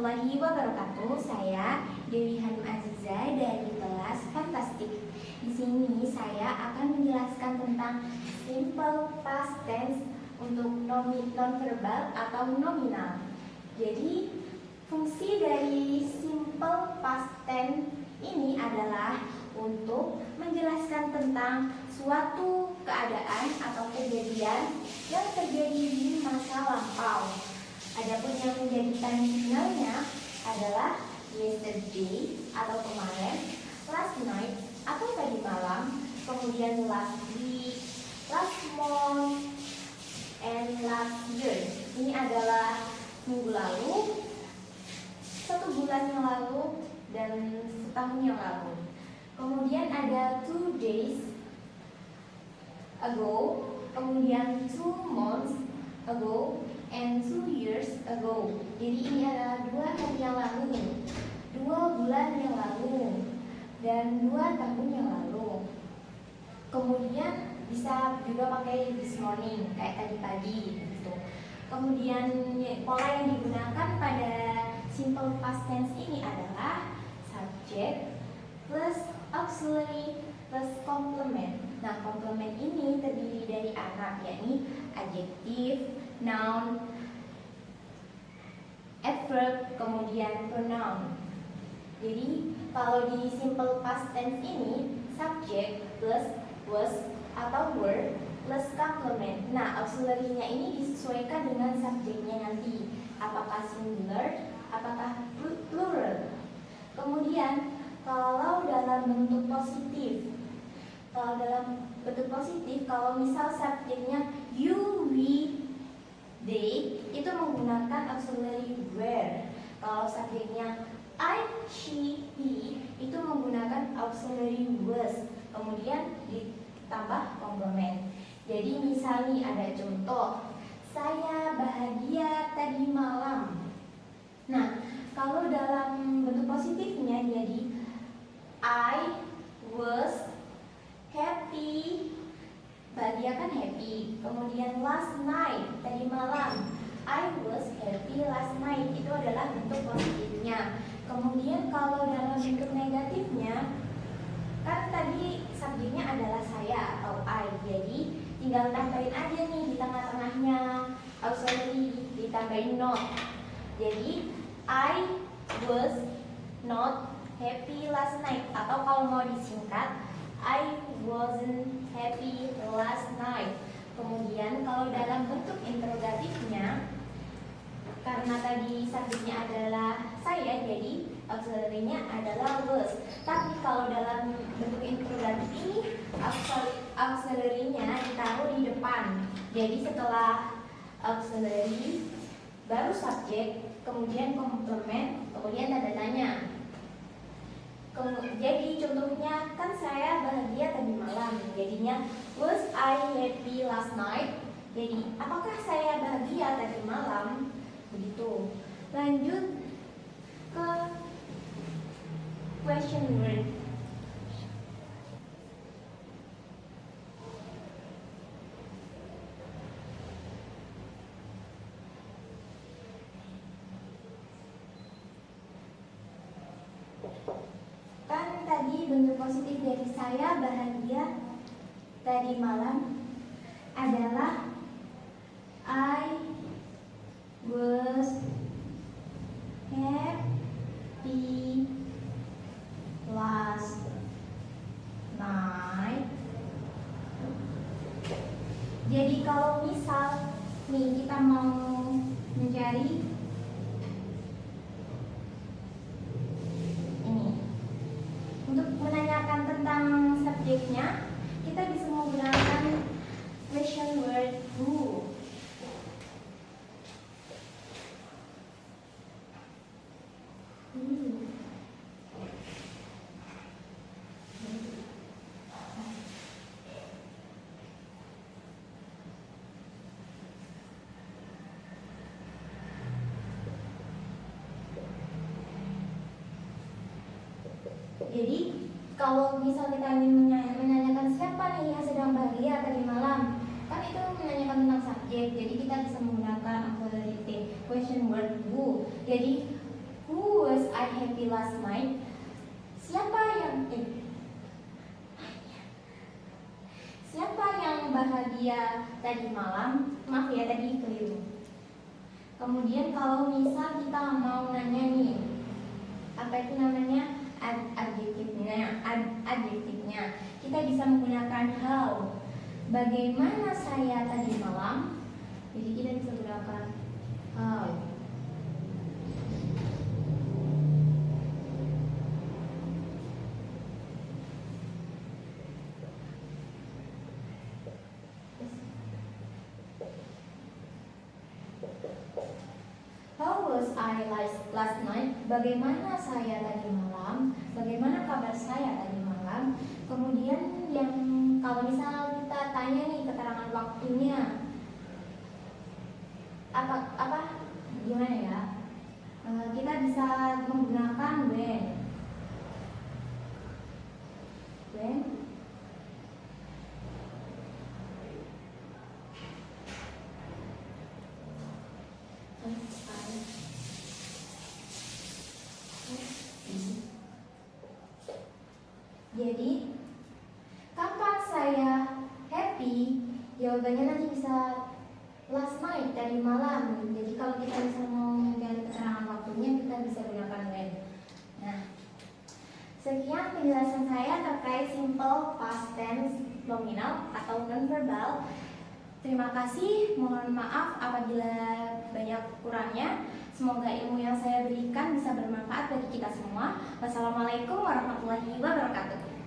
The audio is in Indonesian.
warahmatullahi wabarakatuh. Saya Dewi Hanum Aziza dari kelas Fantastik. Di sini saya akan menjelaskan tentang simple past tense untuk nonverbal atau nominal. Jadi, fungsi dari simple past tense ini adalah untuk menjelaskan tentang suatu keadaan atau kejadian yang terjadi di masa lampau. Adapun yang menjadi time signalnya adalah yesterday atau kemarin, last night atau tadi malam, kemudian last week, last month, and last year. Ini adalah minggu lalu, 1 bulan yang lalu, dan setahun yang lalu. Kemudian ada 2 days ago, kemudian 2 months ago, and 2 years ago. Jadi ini adalah 2 hari yang lalu, 2 bulan yang lalu, dan 2 tahun yang lalu. Kemudian bisa juga pakai this morning, kayak tadi pagi gitu. Kemudian pola yang digunakan pada simple past tense ini adalah subject plus auxiliary plus complement. Nah, complement ini terdiri dari arab, yakni adjektif, noun, adverb, kemudian pronoun. Jadi kalau di simple past tense ini subject plus was atau were plus complement. Nah, auxiliary-nya ini disesuaikan dengan subjeknya nanti, apakah singular, apakah plural. Kemudian kalau dalam bentuk positif, kalau misal subjeknya you, we, they, itu menggunakan auxiliary were. Kalau subjeknya I, she, he, itu menggunakan auxiliary was, kemudian ditambah komplement. Jadi misal nih ada contoh, saya bahagia tadi malam. Nah, kalau dalam bentuk positifnya jadi I was happy, bahagia kan happy. Kemudian last night, tadi malam, I was happy last night. Itu adalah bentuk positifnya. Kemudian kalau dalam bentuk negatifnya, kan tadi subjeknya adalah saya atau I. Jadi tinggal tambahin aja nih di tengah-tengahnya auxiliary, ditambahin not. Jadi I was not happy last night. Atau kalau mau disingkat, I wasn't happy last night. Kemudian kalau dalam bentuk interrogatifnya, karena tadi subjeknya adalah saya, jadi auxiliary-nya adalah was. Tapi kalau dalam bentuk interrogatif ini, auxiliary-nya ditaruh di depan. Jadi setelah auxiliary baru subjek, kemudian komplement, kemudian tanda tanya. Jadi contohnya kan saya bahagia tadi malam, jadinya was I happy last night. Jadi apakah saya bahagia tadi malam? Begitu. Lanjut ke question word. Kan tadi bentuk positif dari saya bahagia tadi malam adalah I was happy last night. Jadi kalau misal nih kita mau mencari untuk menanyakan tentang subjeknya, kita bisa menggunakan question word who. Jadi kalau misal kita ingin menanyakan siapa nih yang sedang bahagia tadi malam, kan itu menanyakan tentang subjek. Jadi kita bisa menggunakan auxiliary question word who. Jadi I happy last night? Siapa yang bahagia tadi malam? Maaf ya, tadi keliru. Kemudian kalau misal kita mau nanya nih, apa itu namanya? Adjektifnya. Kita bisa menggunakan how. Bagaimana saya tadi malam? Jadi kita bisa gunakan how. How was I last night? Bagaimana saya tadi malam? Bagaimana kabar saya tadi malam? Kemudian yang kalau misal kita tanya nih keterangan waktunya, apa gimana ya? Kita bisa menggunakan when. Jadi, kapan saya happy? Jawabannya nanti bisa last night, tadi malam. Jadi kalau kita bisa mau mencari keterangan waktunya, kita bisa gunakan when. Nah, sekian penjelasan saya terkait simple past tense nominal atau nonverbal. Terima kasih, mohon maaf apabila banyak kurangnya. Semoga ilmu yang saya berikan bisa bermanfaat bagi kita semua. Wassalamualaikum warahmatullahi wabarakatuh.